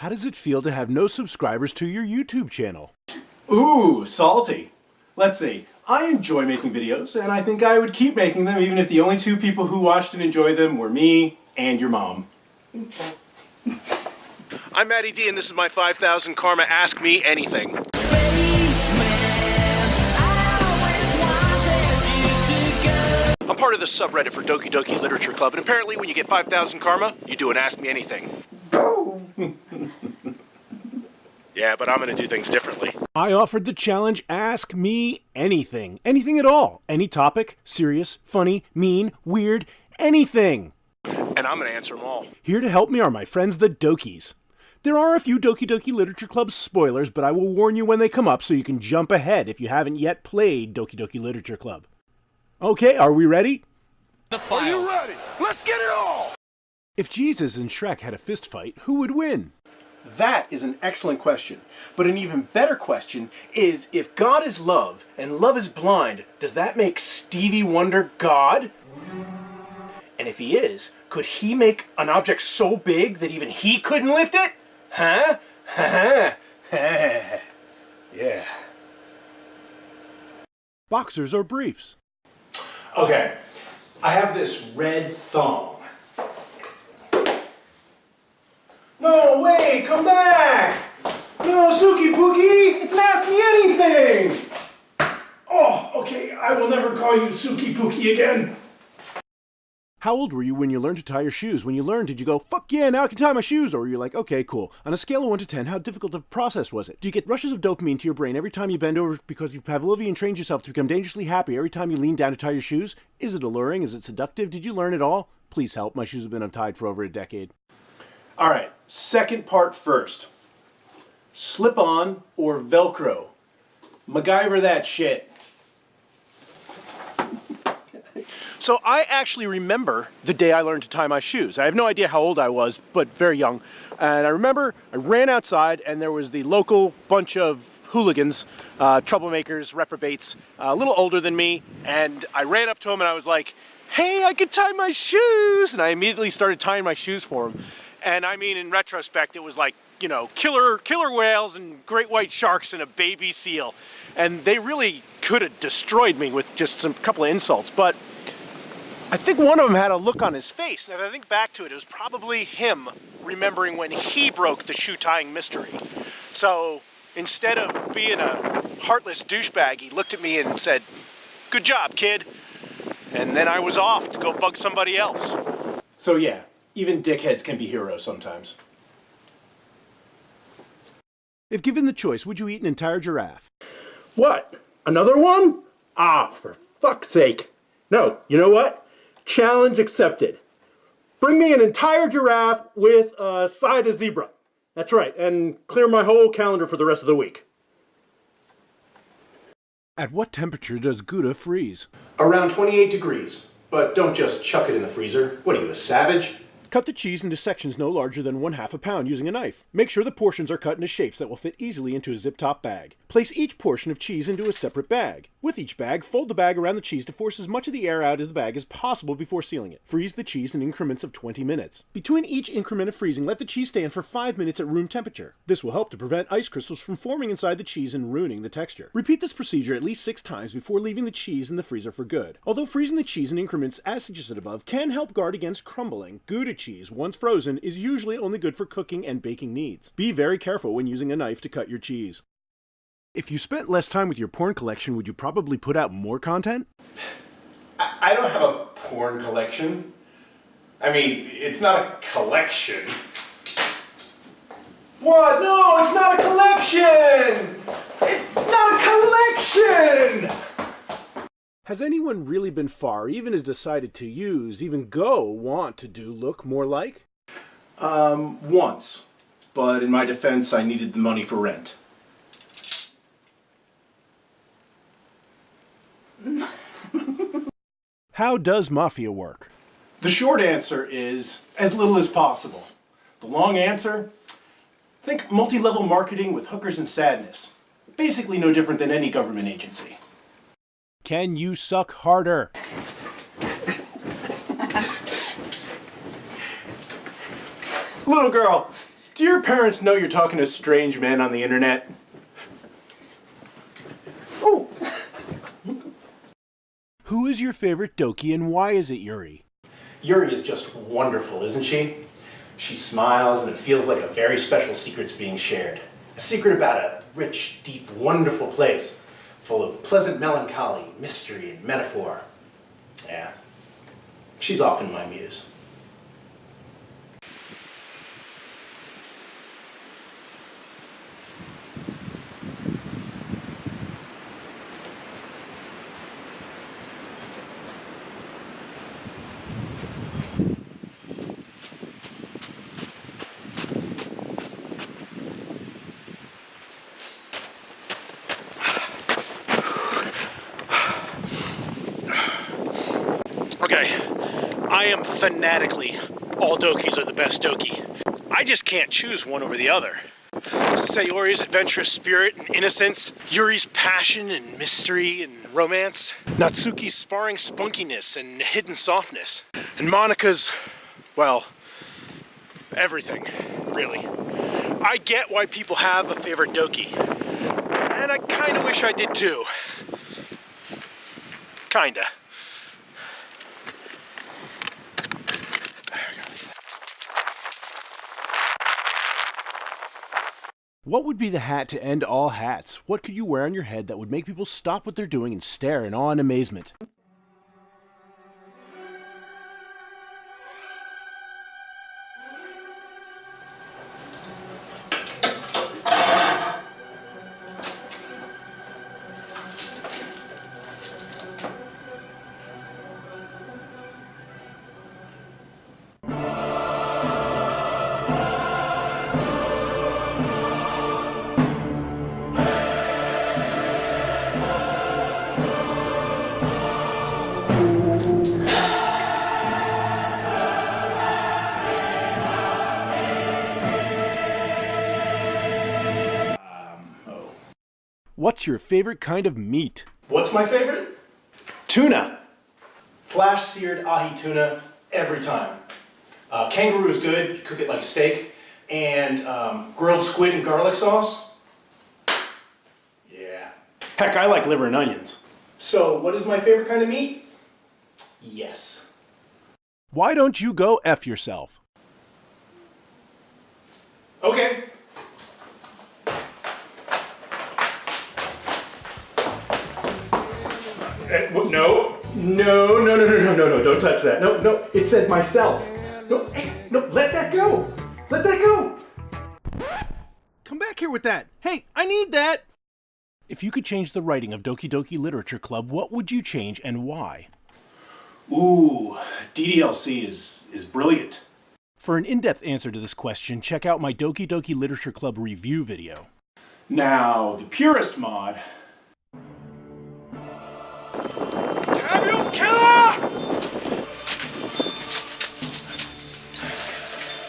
How does it feel to have no subscribers to your YouTube channel? Ooh, salty. Let's see. I enjoy making videos, and I think I would keep making them even if the only two people who watched and enjoyed them were me and your mom. I'm Mattyd, and this is my 5,000 Karma Ask Me Anything. I'm part of the subreddit for Doki Literature Club, and apparently when you get 5,000 Karma, you do an Ask Me Anything. Yeah, but I'm gonna do things differently. I offered the challenge, ask me anything. Anything at all. Any topic, serious, funny, mean, weird, anything. And I'm gonna answer them all. Here to help me are my friends the Dokis. There are a few Doki Literature Club spoilers, but I will warn you when they come up so you can jump ahead if you haven't yet played Doki Literature Club. Okay, are we ready? The files. Are you ready? Let's get it on! If Jesus and Shrek had a fist fight, who would win? That is an excellent question. But an even better question is, if God is love and love is blind, does that make Stevie Wonder God? And if he is, could he make an object so big that even he couldn't lift it? Huh? Yeah. Boxers or briefs? Okay, I have this red thong. No, wait, come back! No, Suki Pookie, it's an Ask Me Anything! Oh, okay, I will never call you Suki Pookie again. How old were you when you learned to tie your shoes? When you learned, did you go, fuck yeah, now I can tie my shoes? Or were you like, okay, cool. On a scale of 1 to 10, how difficult of a process was it? Do you get rushes of dopamine to your brain every time you bend over because you've Pavlovian trained yourself to become dangerously happy every time you lean down to tie your shoes? Is it alluring? Is it seductive? Did you learn it all? Please help, my shoes have been untied for over a decade. Alright, second part first. Slip-on or Velcro? MacGyver that shit. So I actually remember the day I learned to tie my shoes. I have no idea how old I was, but very young. And I remember I ran outside and there was the local bunch of hooligans, troublemakers, reprobates, a little older than me. And I ran up to them and I was like, hey, I can tie my shoes. And I immediately started tying my shoes for them. And I mean, in retrospect, it was like, you know, killer whales and great white sharks and a baby seal. And they really could have destroyed me with just a couple of insults. But I think one of them had a look on his face, and if I think back to it, it was probably him remembering when he broke the shoe tying mystery. So instead of being a heartless douchebag, he looked at me and said, good job, kid. And then I was off to go bug somebody else. So yeah, even dickheads can be heroes sometimes. If given the choice, would you eat an entire giraffe? What? Another one? Ah, for fuck's sake. No, you know what? Challenge accepted. Bring me an entire giraffe with a side of zebra. That's right, and clear my whole calendar for the rest of the week. At what temperature does Gouda freeze? Around 28 degrees. But don't just chuck it in the freezer. What are you, a savage? Cut the cheese into sections no larger than 1/2 pound using a knife. Make sure the portions are cut into shapes that will fit easily into a zip-top bag. Place each portion of cheese into a separate bag. With each bag, fold the bag around the cheese to force as much of the air out of the bag as possible before sealing it. Freeze the cheese in increments of 20 minutes. Between each increment of freezing, let the cheese stand for 5 minutes at room temperature. This will help to prevent ice crystals from forming inside the cheese and ruining the texture. Repeat this procedure at least 6 times before leaving the cheese in the freezer for good. Although freezing the cheese in increments as suggested above can help guard against crumbling, Gouda cheese, once frozen, is usually only good for cooking and baking needs. Be very careful when using a knife to cut your cheese. If you spent less time with your porn collection, would you probably put out more content? I don't have a porn collection. I mean, it's not a collection. What? No, it's not a collection! It's not a collection! Has anyone really been far, even has decided to use, even want to do look more like? Once. But in my defense, I needed the money for rent. How does mafia work? The short answer is as little as possible. The long answer? Think multi-level marketing with hookers and sadness. Basically no different than any government agency. Can you suck harder? Little girl, Do your parents know you're talking to strange men on the internet? Oh! Who is your favorite Doki and why is it Yuri? Yuri is just wonderful, isn't she? She smiles and it feels like a very special secret's being shared. A secret about a rich, deep, wonderful place full of pleasant melancholy, mystery, and metaphor. Yeah, she's often my muse. Okay, I am fanatically all Dokis are the best Doki. I just can't choose one over the other. Sayori's adventurous spirit and innocence, Yuri's passion and mystery and romance, Natsuki's sparring spunkiness and hidden softness, and Monika's, well, everything, really. I get why people have a favorite Doki, and I kinda wish I did too. Kinda. What would be the hat to end all hats? What could you wear on your head that would make people stop what they're doing and stare in awe and amazement? What's your favorite kind of meat? What's my favorite? Tuna. Flash seared ahi tuna every time. Kangaroo is good, you cook it like a steak. And grilled squid and garlic sauce. Yeah. Heck, I like liver and onions. So, what is my favorite kind of meat? Yes. Why don't you go F yourself? Okay. No, don't touch that. No, it said myself. No, let that go. Let that go. Come back here with that. Hey, I need that. If you could change the writing of Doki Doki Literature Club, what would you change and why? Ooh, DDLC is brilliant. For an in-depth answer to this question, check out my Doki Doki Literature Club review video. Now, the purest mod. Damn you, killer!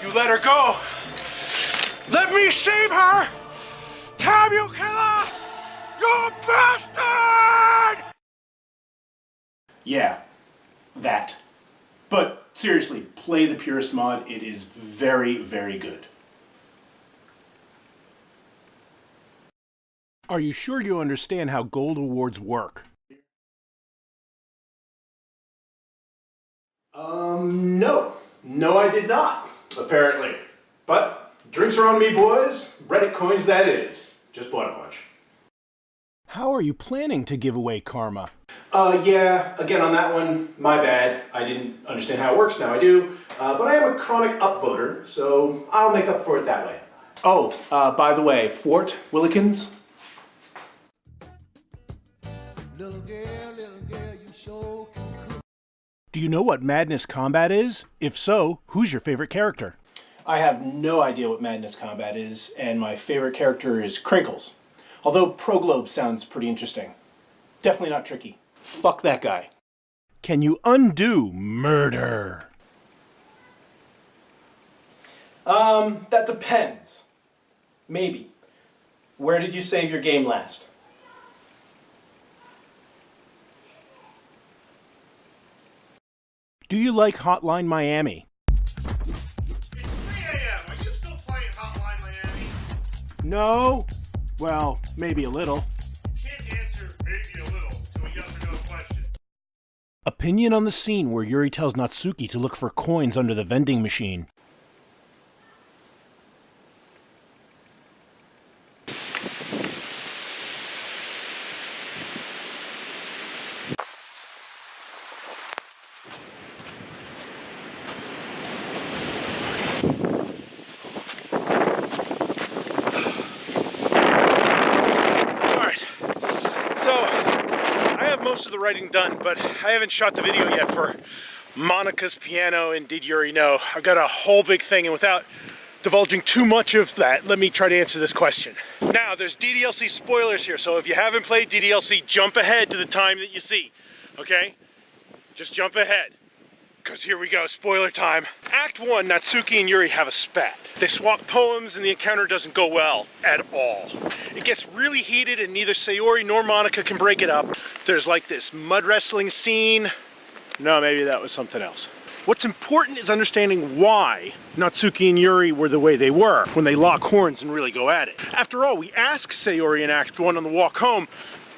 You let her go. Let me save her! Damn you, killer! You bastard! Yeah, that. But seriously, play the purest mod. It is very, very good. Are you sure you understand how gold awards work? No. No, I did not, apparently. But drinks are on me, boys. Reddit coins, that is. Just bought a bunch. How are you planning to give away karma? Yeah, again on that one, my bad. I didn't understand how it works, now I do. But I am a chronic upvoter, so I'll make up for it that way. Oh, by the way, Fort Williekins. Little girl, you sure can cook. Do you know what Madness Combat is? If so, who's your favorite character? I have no idea what Madness Combat is, and my favorite character is Crinkles. Although Pro Globe sounds pretty interesting. Definitely not tricky. Fuck that guy. Can you undo murder? That depends. Maybe. Where did you save your game last? Do you like Hotline Miami? It's 3 a.m. Are you still playing Hotline No? Well, maybe a little. Can't answer maybe a little to a yes or no question. Opinion on the scene where Yuri tells Natsuki to look for coins under the vending machine. Of the writing done, but I haven't shot the video yet for Monica's piano and Did Yuri Know. I've got a whole big thing, and without divulging too much of that, let me try to answer this question. Now, there's DDLC spoilers here, so if you haven't played DDLC, jump ahead to the time that you see, okay? Just jump ahead, because here we go, spoiler time. Act 1, Natsuki and Yuri have a spat. They swap poems and the encounter doesn't go well at all. It gets really heated and neither Sayori nor Monica can break it up. There's like this mud wrestling scene. No, maybe that was something else. What's important is understanding why Natsuki and Yuri were the way they were when they lock horns and really go at it. After all, we ask Sayori in Act 1 on the walk home,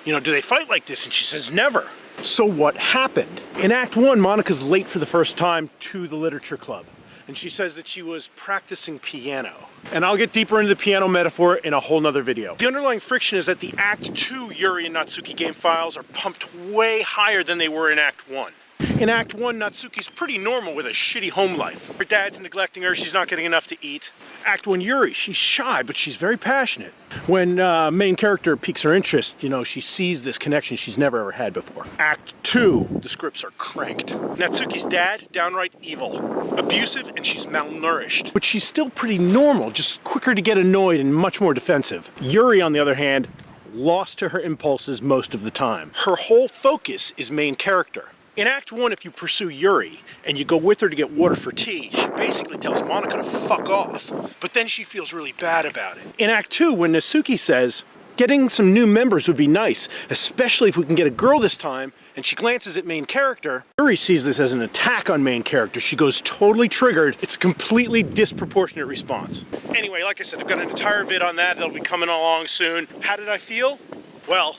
you know, do they fight like this? And she says never. So what happened? In Act 1, Monica's late for the first time to the literature club. And she says that she was practicing piano. And I'll get deeper into the piano metaphor in a whole nother video. The underlying friction is that the Act 2 Yuri and Natsuki game files are pumped way higher than they were in Act 1. In Act 1, Natsuki's pretty normal with a shitty home life. Her dad's neglecting her, she's not getting enough to eat. Act 1 Yuri, she's shy, but she's very passionate. When main character piques her interest, you know, she sees this connection she's never ever had before. Act 2, the scripts are cranked. Natsuki's dad, downright evil. Abusive, and she's malnourished. But she's still pretty normal, just quicker to get annoyed and much more defensive. Yuri, on the other hand, lost to her impulses most of the time. Her whole focus is main character. In Act 1, if you pursue Yuri and you go with her to get water for tea, she basically tells Monica to fuck off. But then she feels really bad about it. In Act 2, when Natsuki says, getting some new members would be nice, especially if we can get a girl this time, and she glances at main character, Yuri sees this as an attack on main character. She goes totally triggered. It's a completely disproportionate response. Anyway, like I said, I've got an entire vid on that. That'll be coming along soon. How did I feel? Well,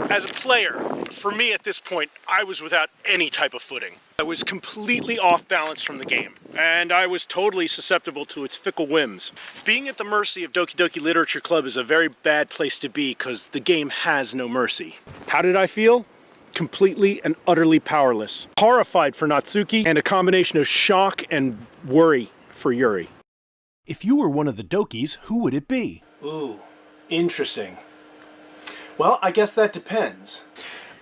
as a player, for me at this point, I was without any type of footing. I was completely off balance from the game, and I was totally susceptible to its fickle whims. Being at the mercy of Doki Doki Literature Club is a very bad place to be because the game has no mercy. How did I feel? Completely and utterly powerless. Horrified for Natsuki, and a combination of shock and worry for Yuri. If you were one of the Dokis, who would it be? Ooh, interesting. Well, I guess that depends.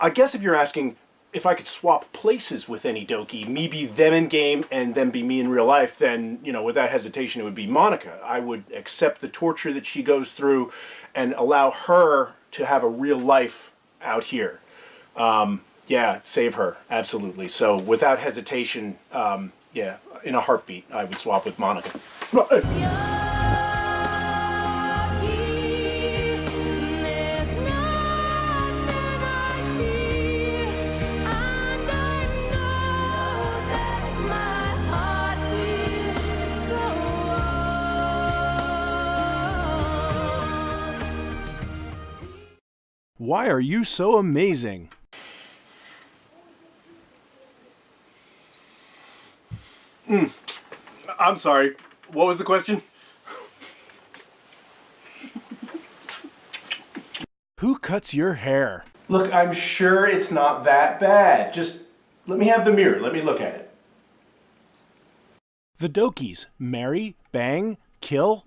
I guess if you're asking if I could swap places with any Doki, me be them in game and them be me in real life, then, you know, without hesitation, it would be Monica. I would accept the torture that she goes through and allow her to have a real life out here. Yeah, save her, absolutely. So without hesitation, yeah, in a heartbeat, I would swap with Monica. Why are you so amazing? I'm sorry, what was the question? Who cuts your hair? Look, I'm sure it's not that bad. Just let me have the mirror, let me look at it. The Dokis, marry, bang, kill?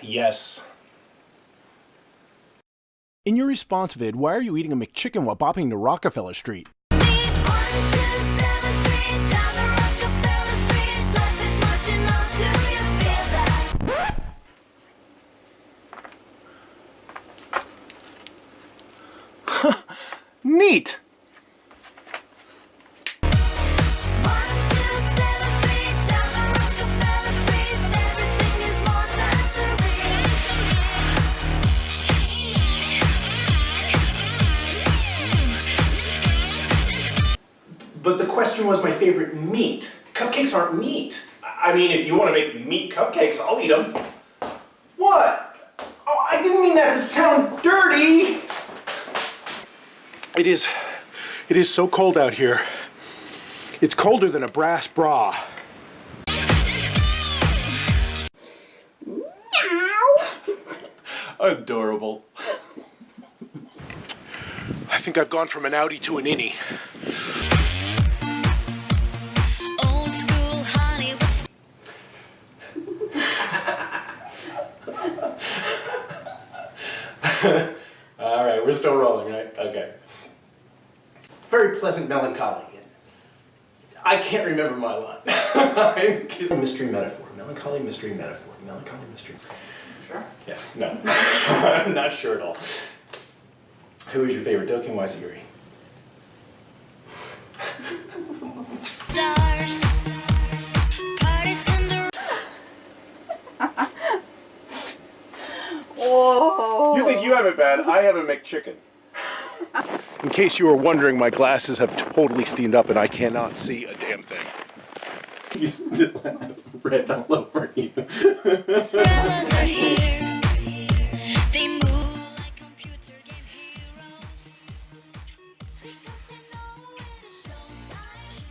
Yes. In your response vid, why are you eating a McChicken while bopping to Rockefeller Street? Neat! But the question was my favorite meat. Cupcakes aren't meat. I mean, if you want to make meat cupcakes, I'll eat them. What? Oh, I didn't mean that to sound dirty. It is so cold out here. It's colder than a brass bra. Adorable. I think I've gone from an outie to an innie. Old school Hollywood. All right, we're still rolling, right? Okay. Very pleasant melancholy. I can't remember my line. Mystery metaphor. Melancholy mystery metaphor. Melancholy mystery. Sure? Yes. No. I'm not sure at all. Who is your favorite Doki and why is it Yuri? Stars. Parties in the... Whoa. You think you have it bad? I have a McChicken. In case you were wondering, my glasses have totally steamed up and I cannot see a damn thing. You still have red all over you. Umbrellas are here. They move like computer game heroes. Because they know it's showtime.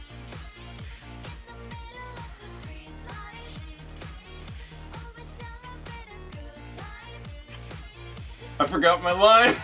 In the middle of the street light. Always celebrating good times. I forgot my line.